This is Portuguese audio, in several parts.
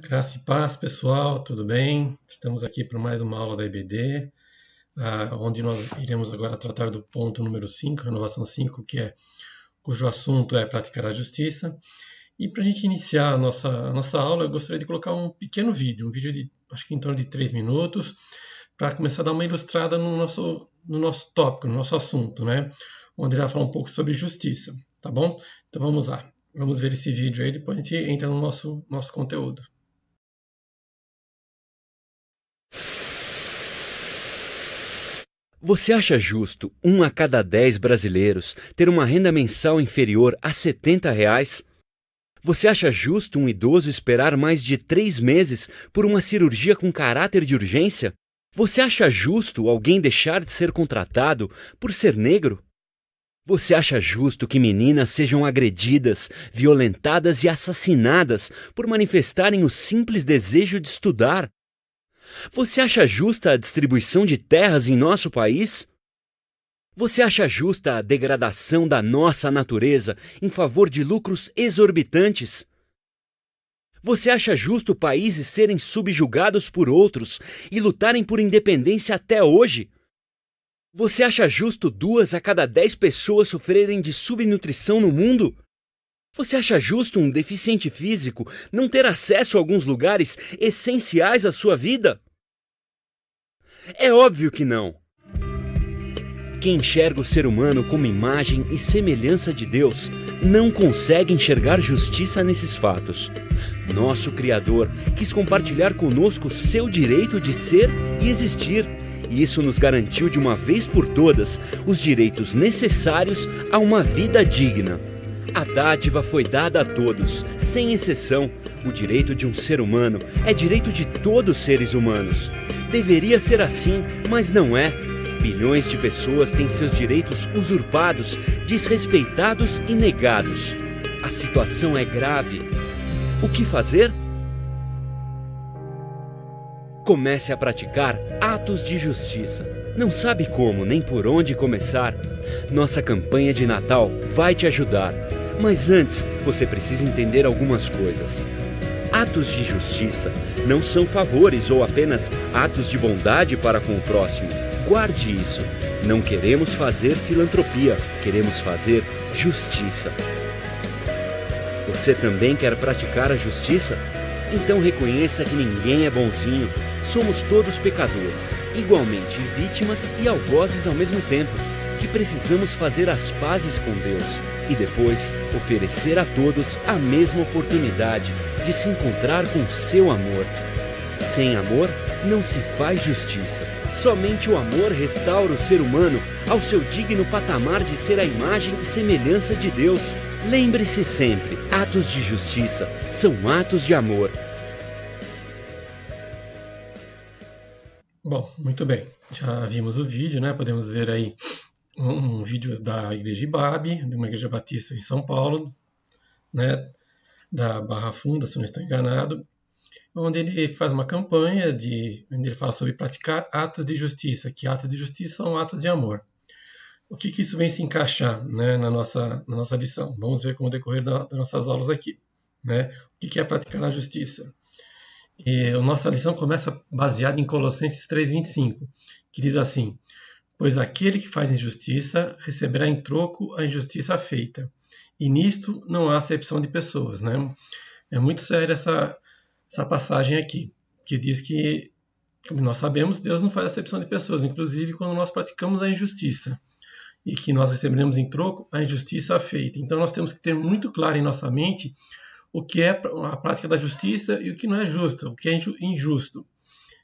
Graça e paz, pessoal, tudo bem? Estamos aqui para mais uma aula da EBD, onde nós iremos agora tratar do ponto número 5, renovação 5, cujo assunto é praticar a justiça. E para a gente iniciar a nossa aula, eu gostaria de colocar um pequeno vídeo, de acho que em torno de 3 minutos, para começar a dar uma ilustrada no nosso tópico, no nosso assunto, né? Onde irá falar um pouco sobre justiça, tá bom? Então vamos lá, vamos ver esse vídeo aí, depois a gente entra no nosso conteúdo. Você acha justo 1 a cada 10 brasileiros ter uma renda mensal inferior a R$ 70? Você acha justo um idoso esperar mais de 3 meses por uma cirurgia com caráter de urgência? Você acha justo alguém deixar de ser contratado por ser negro? Você acha justo que meninas sejam agredidas, violentadas e assassinadas por manifestarem o simples desejo de estudar? Você acha justa a distribuição de terras em nosso país? Você acha justa a degradação da nossa natureza em favor de lucros exorbitantes? Você acha justo países serem subjugados por outros e lutarem por independência até hoje? Você acha justo 2 a cada 10 pessoas sofrerem de subnutrição no mundo? Você acha justo um deficiente físico não ter acesso a alguns lugares essenciais à sua vida? É óbvio que não. Quem enxerga o ser humano como imagem e semelhança de Deus não consegue enxergar justiça nesses fatos. Nosso Criador quis compartilhar conosco seu direito de ser e existir, e isso nos garantiu de uma vez por todas os direitos necessários a uma vida digna. A dádiva foi dada a todos, sem exceção. O direito de um ser humano é direito de todos os seres humanos. Deveria ser assim, mas não é. Bilhões de pessoas têm seus direitos usurpados, desrespeitados e negados. A situação é grave. O que fazer? Comece a praticar atos de justiça. Não sabe como nem por onde começar? Nossa campanha de Natal vai te ajudar. Mas antes, você precisa entender algumas coisas. Atos de justiça não são favores ou apenas atos de bondade para com o próximo. Guarde isso. Não queremos fazer filantropia, queremos fazer justiça. Você também quer praticar a justiça? Então reconheça que ninguém é bonzinho. Somos todos pecadores, igualmente vítimas e algozes ao mesmo tempo, que precisamos fazer as pazes com Deus e depois oferecer a todos a mesma oportunidade de se encontrar com seu amor. Sem amor, não se faz justiça. Somente o amor restaura o ser humano ao seu digno patamar de ser a imagem e semelhança de Deus. Lembre-se sempre, atos de justiça são atos de amor. Bom, muito bem. Já vimos o vídeo, né? Podemos ver aí um vídeo da Igreja IBAB, de uma igreja batista em São Paulo, né? Da Barra Funda, se não estou enganado, onde ele faz uma campanha onde ele fala sobre praticar atos de justiça, que atos de justiça são atos de amor. O que isso vem se encaixar, né, na nossa lição? Vamos ver com o decorrer das nossas aulas aqui, né? O que é praticar a justiça? E a nossa lição começa baseada em Colossenses 3:25, que diz assim: pois aquele que faz injustiça receberá em troco a injustiça feita. E nisto não há acepção de pessoas, né? É muito séria essa passagem aqui, que diz que, como nós sabemos, Deus não faz acepção de pessoas, inclusive quando nós praticamos a injustiça, e que nós receberemos em troco a injustiça feita. Então nós temos que ter muito claro em nossa mente o que é a prática da justiça e o que não é justo, o que é injusto.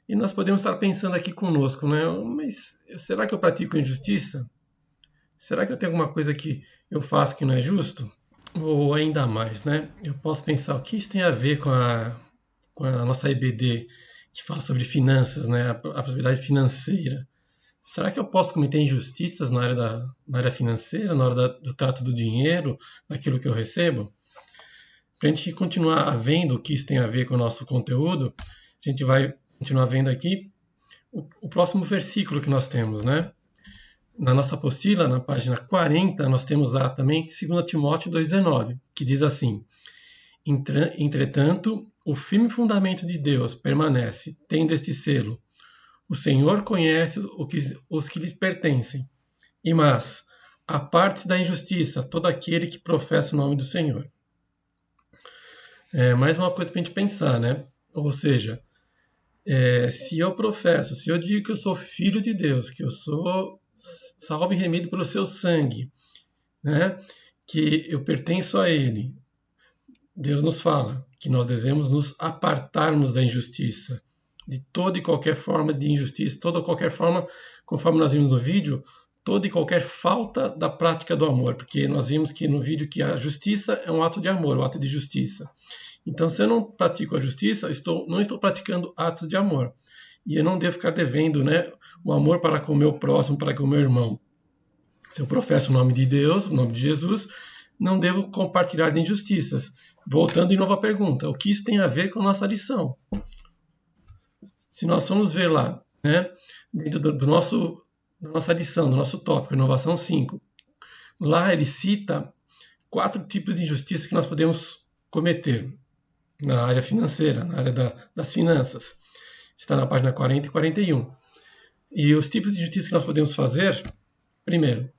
E nós podemos estar pensando aqui conosco, né? Mas será que eu pratico injustiça? Será que eu tenho alguma coisa que eu faço que não é justo? Ou ainda mais, né? Eu posso pensar, o que isso tem a ver com a nossa EBD, que fala sobre finanças, né? A prosperidade financeira. Será que eu posso cometer injustiças na área financeira, na hora do trato do dinheiro, daquilo que eu recebo? Para a gente continuar vendo o que isso tem a ver com o nosso conteúdo, a gente vai continuar vendo aqui o próximo versículo que nós temos, né? Na nossa apostila, na página 40, nós temos também 2 Timóteo 2,19, que diz assim: entretanto, o firme fundamento de Deus permanece, tendo este selo: o Senhor conhece os que lhes pertencem. E mas, aparte da injustiça, todo aquele que professa o nome do Senhor. Mais uma coisa para a gente pensar, né? Ou seja, se eu professo, se eu digo que eu sou filho de Deus, que eu sou salvo e remido pelo seu sangue, né? Que eu pertenço a Ele, Deus nos fala que nós devemos nos apartarmos da injustiça, de toda e qualquer forma de injustiça, toda e qualquer forma, conforme nós vimos no vídeo, toda e qualquer falta da prática do amor, porque nós vimos que no vídeo que a justiça é um ato de amor, um ato de justiça. Então, se eu não pratico a justiça, não estou praticando atos de amor. E eu não devo ficar devendo, né, o amor para com o meu próximo, para com o meu irmão. Se eu professo o nome de Deus, o nome de Jesus, não devo compartilhar de injustiças. Voltando em nova pergunta, o que isso tem a ver com a nossa lição? Se nós formos ver lá, né, dentro da nossa lição, do nosso tópico, Inovação 5, lá ele cita 4 tipos de injustiça que nós podemos cometer na área financeira, na área das finanças. Está na página 40 e 41. E os tipos de injustiça que nós podemos fazer, primeiro,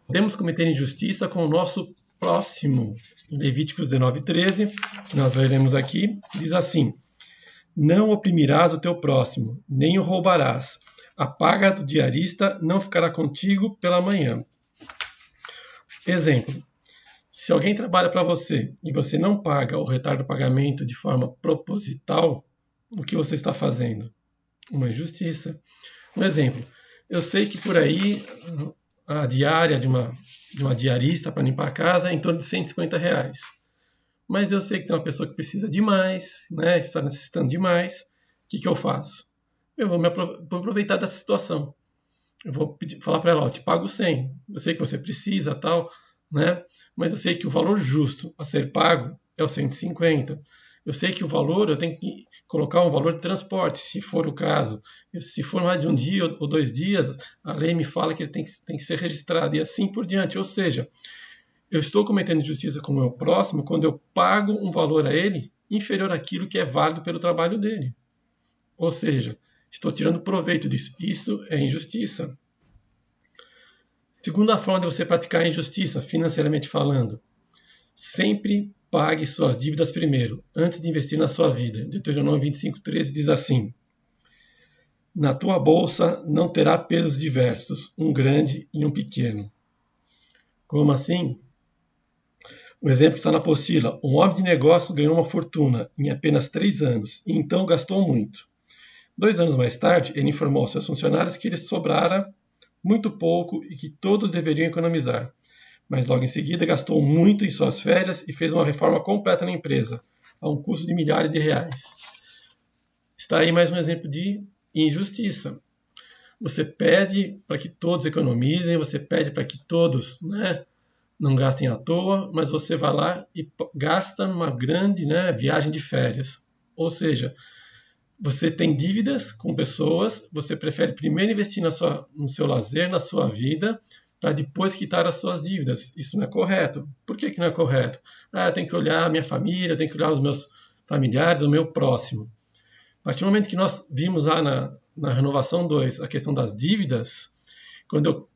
podemos cometer injustiça com o nosso próximo. Levíticos 19:13, que nós veremos aqui, diz assim: não oprimirás o teu próximo, nem o roubarás. A paga do diarista não ficará contigo pela manhã. Exemplo: se alguém trabalha para você e você não paga ou retarda o pagamento de forma proposital, o que você está fazendo? Uma injustiça. Um exemplo: eu sei que por aí a diária de uma diarista para limpar a casa é em torno de R$150. Mas eu sei que tem uma pessoa que precisa demais, né, que está necessitando demais. O que eu faço? Eu vou aproveitar dessa situação. Eu vou falar para ela: te pago 100. Eu sei que você precisa, tal, né? Mas eu sei que o valor justo a ser pago é o 150. Eu sei que o valor, eu tenho que colocar um valor de transporte, se for o caso. Se for mais de um dia ou 2 dias, a lei me fala que ele tem que ser registrado e assim por diante. Ou seja, eu estou cometendo injustiça com o meu próximo quando eu pago um valor a ele inferior àquilo que é válido pelo trabalho dele. Ou seja, estou tirando proveito disso. Isso é injustiça. Segunda forma de você praticar a injustiça, financeiramente falando: sempre pague suas dívidas primeiro, antes de investir na sua vida. Deuteronômio 25:13 diz assim: na tua bolsa não terá pesos diversos, um grande e um pequeno. Como assim? Um exemplo que está na apostila: um homem de negócios ganhou uma fortuna em apenas 3 anos e então gastou muito. 2 anos mais tarde, ele informou aos seus funcionários que lhe sobrara muito pouco e que todos deveriam economizar. Mas logo em seguida gastou muito em suas férias e fez uma reforma completa na empresa, a um custo de milhares de reais. Está aí mais um exemplo de injustiça. Você pede para que todos economizem, você pede para que todos, né, não gastem à toa, mas você vai lá e gasta numa grande, né, viagem de férias. Ou seja, você tem dívidas com pessoas, você prefere primeiro investir no seu lazer, na sua vida, para depois quitar as suas dívidas. Isso não é correto. Por que não é correto? Eu tenho que olhar a minha família, eu tenho que olhar os meus familiares, o meu próximo. A partir do momento que nós vimos lá na Renovação 2 a questão das dívidas, quando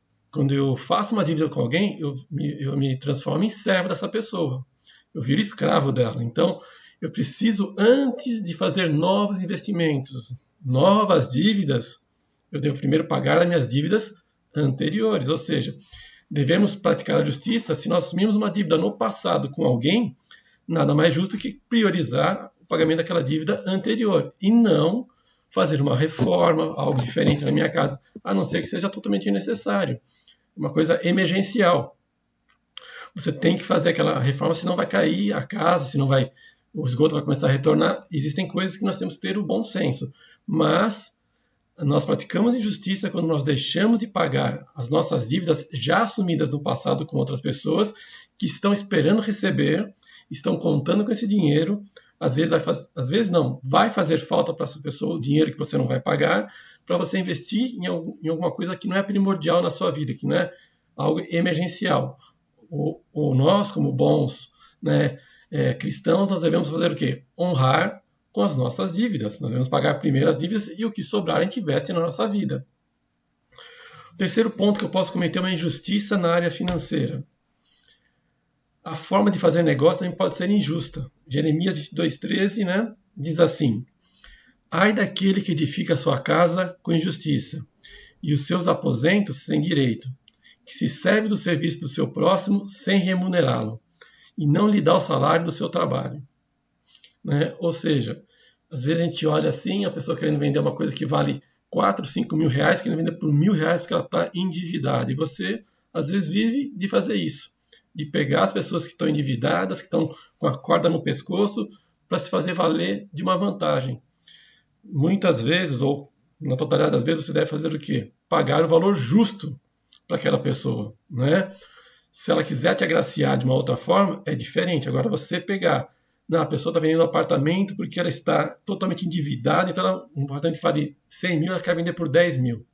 eu faço uma dívida com alguém, eu me transformo em servo dessa pessoa. Eu viro escravo dela. Então, eu preciso, antes de fazer novos investimentos, novas dívidas, eu devo primeiro pagar as minhas dívidas anteriores. Ou seja, devemos praticar a justiça. Se nós assumimos uma dívida no passado com alguém, nada mais justo que priorizar o pagamento daquela dívida anterior e não fazer uma reforma, algo diferente na minha casa, a não ser que seja totalmente necessário. Uma coisa emergencial. Você tem que fazer aquela reforma, senão vai cair a casa, senão o esgoto vai começar a retornar. Existem coisas que nós temos que ter o bom senso, mas nós praticamos injustiça quando nós deixamos de pagar as nossas dívidas já assumidas no passado com outras pessoas que estão esperando receber, estão contando com esse dinheiro. Às vezes não, vai fazer falta para essa pessoa o dinheiro que você não vai pagar, para você investir em alguma coisa que não é primordial na sua vida, que não é algo emergencial. Ou nós, como bons, né, cristãos, nós devemos fazer o quê? Honrar com as nossas dívidas. Nós devemos pagar primeiro as dívidas e o que sobrar a gente investe na nossa vida. O terceiro ponto que eu posso cometer é uma injustiça na área financeira. A forma de fazer negócio também pode ser injusta. Jeremias 22:13, né, diz assim: ai daquele que edifica a sua casa com injustiça, e os seus aposentos sem direito, que se serve do serviço do seu próximo sem remunerá-lo, e não lhe dá o salário do seu trabalho. Né? Ou seja, às vezes a gente olha assim, a pessoa querendo vender uma coisa que vale 4, 5 mil reais, querendo vender por R$ 1.000 porque ela está endividada. E você, às vezes, vive de fazer isso, de pegar as pessoas que estão endividadas, que estão com a corda no pescoço, para se fazer valer de uma vantagem. Muitas vezes, ou na totalidade das vezes, você deve fazer o quê? Pagar o valor justo para aquela pessoa, né? Se ela quiser te agraciar de uma outra forma, é diferente. Agora, você pegar, não, a pessoa está vendendo um apartamento porque ela está totalmente endividada, então um apartamento que vale 100 mil, ela quer vender por 10 mil.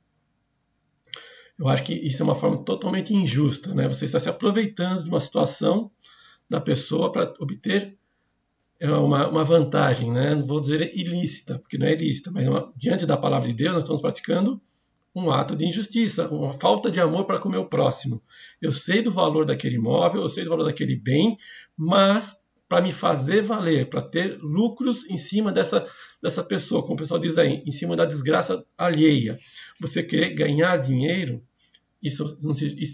Eu acho que isso é uma forma totalmente injusta, né? Você está se aproveitando de uma situação da pessoa para obter uma vantagem, né? Não vou dizer ilícita, porque não é ilícita, mas diante da palavra de Deus nós estamos praticando um ato de injustiça, uma falta de amor para com o meu próximo. Eu sei do valor daquele imóvel, eu sei do valor daquele bem, mas para me fazer valer, para ter lucros em cima dessa pessoa, como o pessoal diz aí, em cima da desgraça alheia. Você querer ganhar dinheiro, isso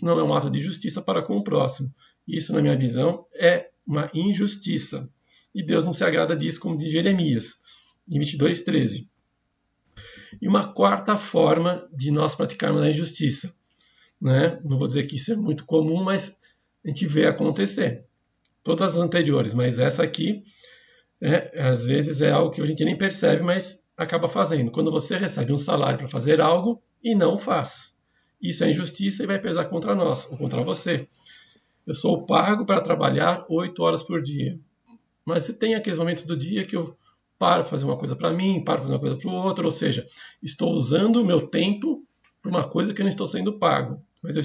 não é um ato de justiça para com o próximo. Isso, na minha visão, é uma injustiça. E Deus não se agrada disso, como diz Jeremias, em 22:13. E uma quarta forma de nós praticarmos a injustiça, né? Não vou dizer que isso é muito comum, mas a gente vê acontecer. Todas as anteriores, mas essa aqui, às vezes é algo que a gente nem percebe, mas acaba fazendo. Quando você recebe um salário para fazer algo e não faz. Isso é injustiça e vai pesar contra nós, ou contra você. Eu sou pago para trabalhar 8 horas por dia. Mas tem aqueles momentos do dia que eu paro para fazer uma coisa para mim, paro para fazer uma coisa para o outro, ou seja, estou usando o meu tempo para uma coisa que eu não estou sendo pago. Mas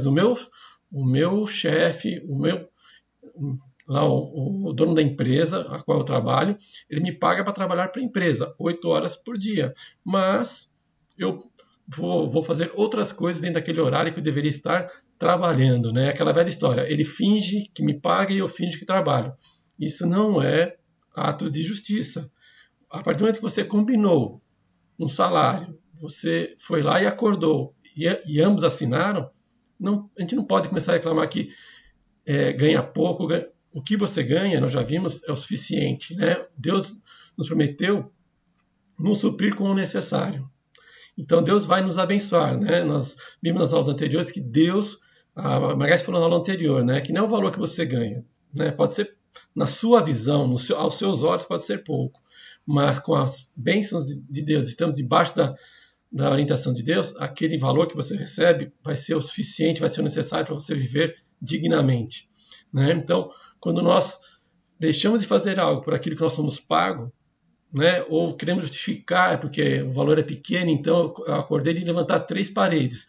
o meu chefe, o dono da empresa a qual eu trabalho, ele me paga para trabalhar para a empresa 8 horas por dia. Mas eu vou fazer outras coisas dentro daquele horário que eu deveria estar trabalhando, né? Aquela velha história, ele finge que me paga e eu finge que trabalho. Isso não é ato de justiça. A partir do momento que você combinou um salário, você foi lá e acordou, e ambos assinaram, a gente não pode começar a reclamar que ganha pouco. O que você ganha, nós já vimos, é o suficiente, né? Deus nos prometeu nos suprir com o necessário. Então Deus vai nos abençoar, né? Nós vimos nas aulas anteriores que Deus, a Margareth falou na aula anterior, né? Que não é o valor que você ganha, né? Pode ser na sua visão, aos seus olhos pode ser pouco, mas com as bênçãos de Deus, estando debaixo da orientação de Deus, aquele valor que você recebe vai ser o suficiente, vai ser o necessário para você viver dignamente, né? Então, quando nós deixamos de fazer algo por aquilo que nós somos pagos, né, ou queremos justificar porque o valor é pequeno, então eu acordei de levantar 3 paredes.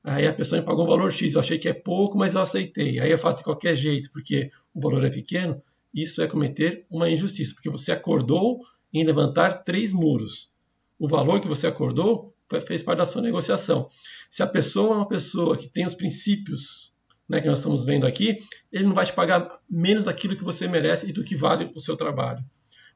Aí a pessoa me pagou um valor X, eu achei que é pouco, mas eu aceitei. Aí eu faço de qualquer jeito, porque o valor é pequeno. Isso é cometer uma injustiça, porque você acordou em levantar 3 muros. O valor que você acordou fez parte da sua negociação. Se a pessoa é uma pessoa que tem os princípios, né, que nós estamos vendo aqui, ele não vai te pagar menos daquilo que você merece e do que vale o seu trabalho.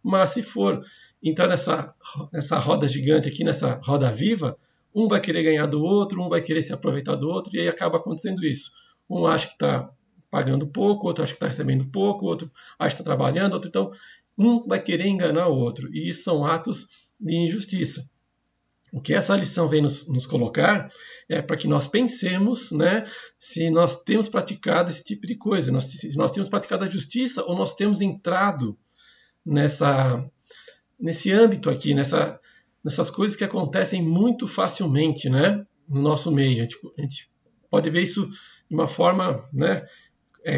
Mas se for entrar nessa roda gigante aqui, nessa roda viva, um vai querer ganhar do outro, um vai querer se aproveitar do outro, e aí acaba acontecendo isso. Um acha que está pagando pouco, outro acha que está recebendo pouco, outro acha que está trabalhando, outro então, um vai querer enganar o outro, e isso são atos de injustiça. O que essa lição vem nos colocar é para que nós pensemos, né, se nós temos praticado esse tipo de coisa, se nós temos praticado a justiça ou nós temos entrado nesse âmbito aqui, nessas coisas que acontecem muito facilmente, né, no nosso meio. A gente pode ver isso de uma forma, né,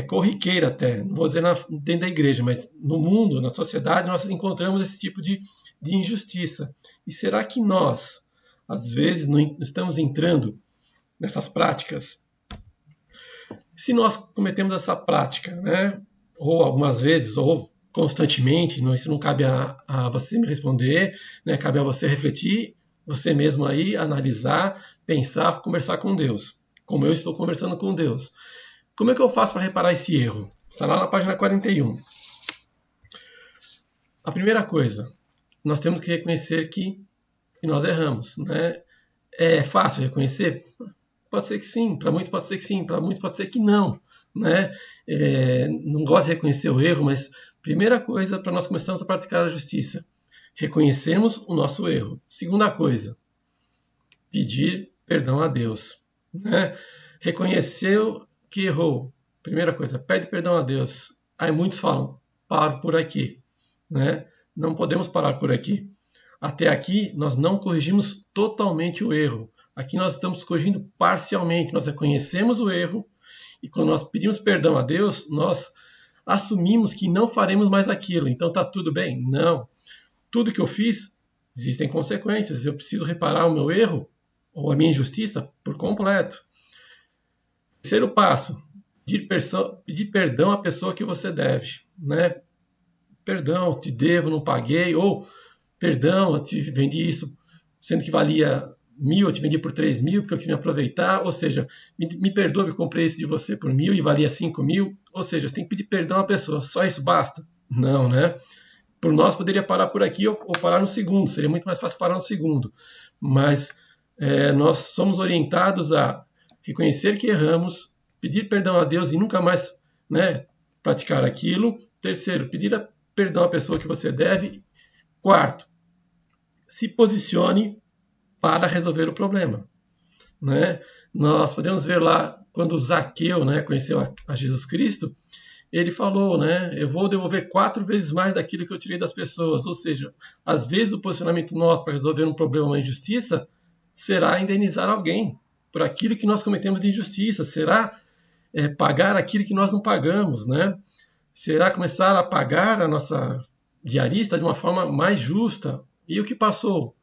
corriqueira até, não vou dizer dentro da igreja, mas no mundo, na sociedade, nós encontramos esse tipo de injustiça. E será que nós, às vezes, não estamos entrando nessas práticas? Se nós cometemos essa prática, né, ou algumas vezes, ou constantemente, isso não cabe a você me responder, né? Cabe a você refletir, você mesmo aí, analisar, pensar, conversar com Deus, como eu estou conversando com Deus. Como é que eu faço para reparar esse erro? Está lá na página 41. A primeira coisa, nós temos que reconhecer que nós erramos, né? É fácil reconhecer? Pode ser que sim, para muitos pode ser que sim, para muitos pode ser que não, né? Não gosto de reconhecer o erro, mas primeira coisa, para nós começarmos a praticar a justiça, reconhecermos o nosso erro. Segunda coisa, pedir perdão a Deus, né? Reconheceu que errou. Primeira coisa, pede perdão a Deus. Aí muitos falam, paro por aqui, né? Não podemos parar por aqui. Até aqui nós não corrigimos totalmente o erro. Aqui nós estamos corrigindo parcialmente. Nós reconhecemos o erro e quando nós pedimos perdão a Deus, nós assumimos que não faremos mais aquilo. Então está tudo bem? Não. Tudo que eu fiz, existem consequências. Eu preciso reparar o meu erro ou a minha injustiça por completo. Terceiro passo, pedir perdão à pessoa que você deve, né? Perdão, te devo, não paguei, ou perdão, eu te vendi isso sendo que valia 1.000, eu te vendi por 3.000 porque eu queria aproveitar, ou seja, me perdoe, eu comprei isso de você por 1.000 e valia 5.000, ou seja, você tem que pedir perdão à pessoa, só isso basta? Não, né? Por nós poderia parar por aqui ou parar no segundo, seria muito mais fácil parar no segundo, mas nós somos orientados a reconhecer que erramos, pedir perdão a Deus e nunca mais, né, praticar aquilo. Terceiro, pedir perdão à pessoa que você deve. Quarto, se posicione para resolver o problema, né? Nós podemos ver lá, quando Zaqueu, né, conheceu a Jesus Cristo, ele falou, né, eu vou devolver 4 vezes mais daquilo que eu tirei das pessoas. Ou seja, às vezes o posicionamento nosso para resolver um problema, uma injustiça, será indenizar alguém por aquilo que nós cometemos de injustiça, será pagar aquilo que nós não pagamos, né? Será começar a pagar a nossa diarista de uma forma mais justa. E o que passou?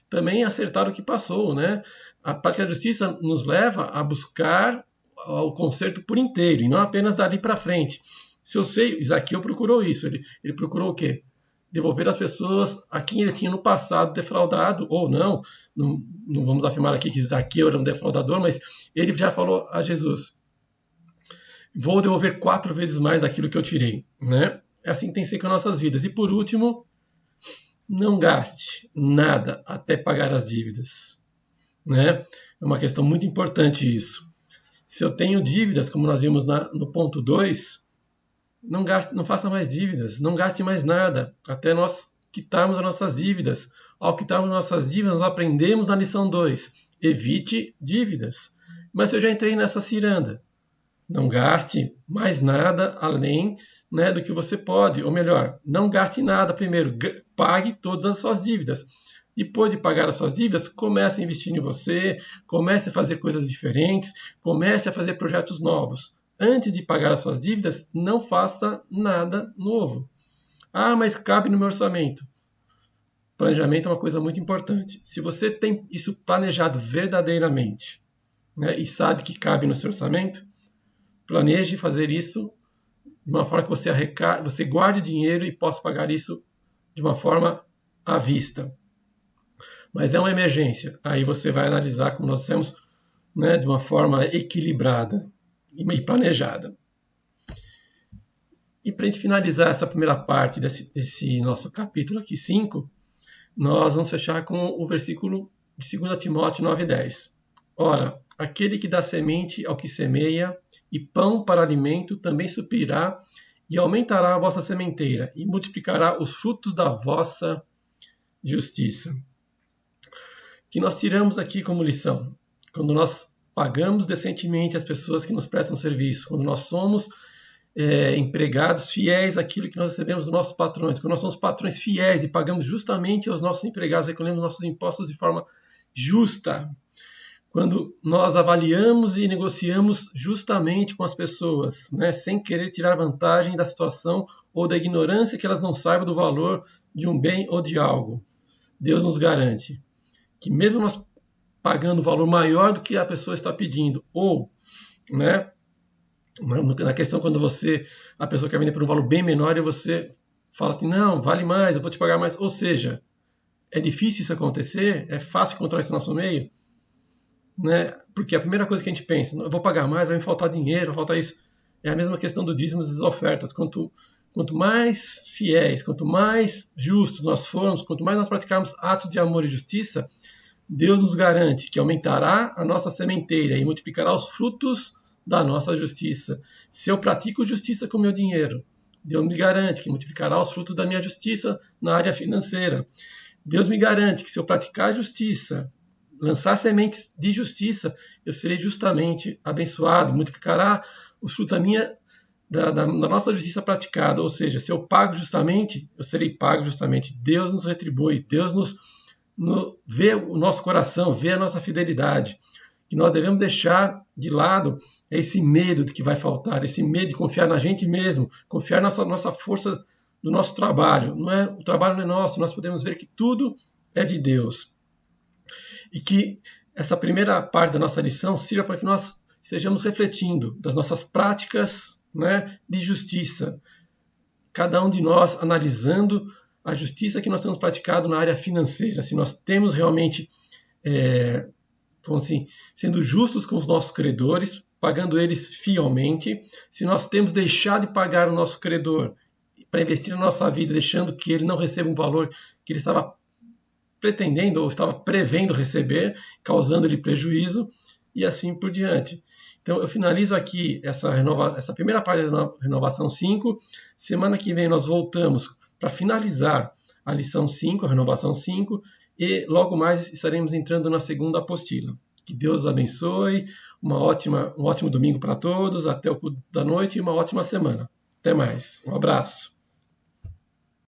Também acertar o que passou, né? A prática da justiça nos leva a buscar o conserto por inteiro, e não apenas dali para frente. Se eu sei, Zaqueu procurou isso, ele procurou o quê? Devolver às pessoas a quem ele tinha no passado defraudado, ou não vamos afirmar aqui que Zaqueu era um defraudador, mas ele já falou a Jesus, vou devolver 4 vezes mais daquilo que eu tirei, né? É assim que tem que ser com as nossas vidas. E por último, não gaste nada até pagar as dívidas, né? É uma questão muito importante isso. Se eu tenho dívidas, como nós vimos no ponto 2, não faça mais dívidas, não gaste mais nada, até nós quitarmos as nossas dívidas. Ao quitarmos nossas dívidas, nós aprendemos na lição 2, evite dívidas. Mas eu já entrei nessa ciranda. Não gaste mais nada além, né, do que você pode. Ou melhor, não gaste nada primeiro, pague todas as suas dívidas. Depois de pagar as suas dívidas, comece a investir em você, comece a fazer coisas diferentes, comece a fazer projetos novos. Antes de pagar as suas dívidas, não faça nada novo. Ah, mas cabe no meu orçamento. Planejamento é uma coisa muito importante. Se você tem isso planejado verdadeiramente, né, e sabe que cabe no seu orçamento, planeje fazer isso de uma forma que você guarde dinheiro e possa pagar isso de uma forma à vista. Mas é uma emergência. Aí você vai analisar, como nós dissemos, né, de uma forma equilibrada e planejada. E para a gente finalizar essa primeira parte desse nosso capítulo aqui, 5, nós vamos fechar com o versículo de 2 Timóteo 9:10. Ora, aquele que dá semente ao que semeia e pão para alimento também suprirá e aumentará a vossa sementeira e multiplicará os frutos da vossa justiça. Que nós tiramos aqui como lição? Quando nós pagamos decentemente as pessoas que nos prestam serviço, quando nós somos empregados fiéis àquilo que nós recebemos dos nossos patrões, quando nós somos patrões fiéis e pagamos justamente aos nossos empregados, recolhemos nossos impostos de forma justa, quando nós avaliamos e negociamos justamente com as pessoas, né, sem querer tirar vantagem da situação ou da ignorância que elas não saibam do valor de um bem ou de algo, Deus nos garante que mesmo nós pagando um valor maior do que a pessoa está pedindo, ou, né, Na questão quando a pessoa quer vender por um valor bem menor e você fala assim, não, vale mais, eu vou te pagar mais. Ou seja, é difícil isso acontecer? É fácil encontrar isso no nosso meio? Né? Porque a primeira coisa que a gente pensa, eu vou pagar mais, vai me faltar dinheiro, vai faltar isso. É a mesma questão do dízimo e das ofertas. Quanto mais fiéis, quanto mais justos nós formos, quanto mais nós praticarmos atos de amor e justiça, Deus nos garante que aumentará a nossa sementeira e multiplicará os frutos da nossa justiça. Se eu pratico justiça com o meu dinheiro, Deus me garante que multiplicará os frutos da minha justiça na área financeira. Deus me garante que se eu praticar justiça, lançar sementes de justiça, eu serei justamente abençoado, multiplicará os frutos da nossa justiça praticada. Ou seja, se eu pago justamente, eu serei pago justamente. Deus nos retribui, Deus vê o nosso coração, vê a nossa fidelidade. Que nós devemos deixar de lado esse medo de que vai faltar, esse medo de confiar na gente mesmo, confiar na nossa força do nosso trabalho. O trabalho não é nosso, nós podemos ver que tudo é de Deus. E que essa primeira parte da nossa lição sirva para que nós estejamos refletindo das nossas práticas, né, de justiça. Cada um de nós analisando a justiça que nós temos praticado na área financeira, se nós temos realmente, assim, sendo justos com os nossos credores, pagando eles fielmente, se nós temos deixado de pagar o nosso credor para investir na nossa vida, deixando que ele não receba um valor que ele estava pretendendo ou estava prevendo receber, causando-lhe prejuízo, e assim por diante. Então, eu finalizo aqui essa primeira parte da Renovação 5. Semana que vem nós voltamos para finalizar a lição 5, a Renovação 5, e logo mais estaremos entrando na segunda apostila. Que Deus abençoe, um ótimo domingo para todos, até o culto da noite e uma ótima semana. Até mais. Um abraço.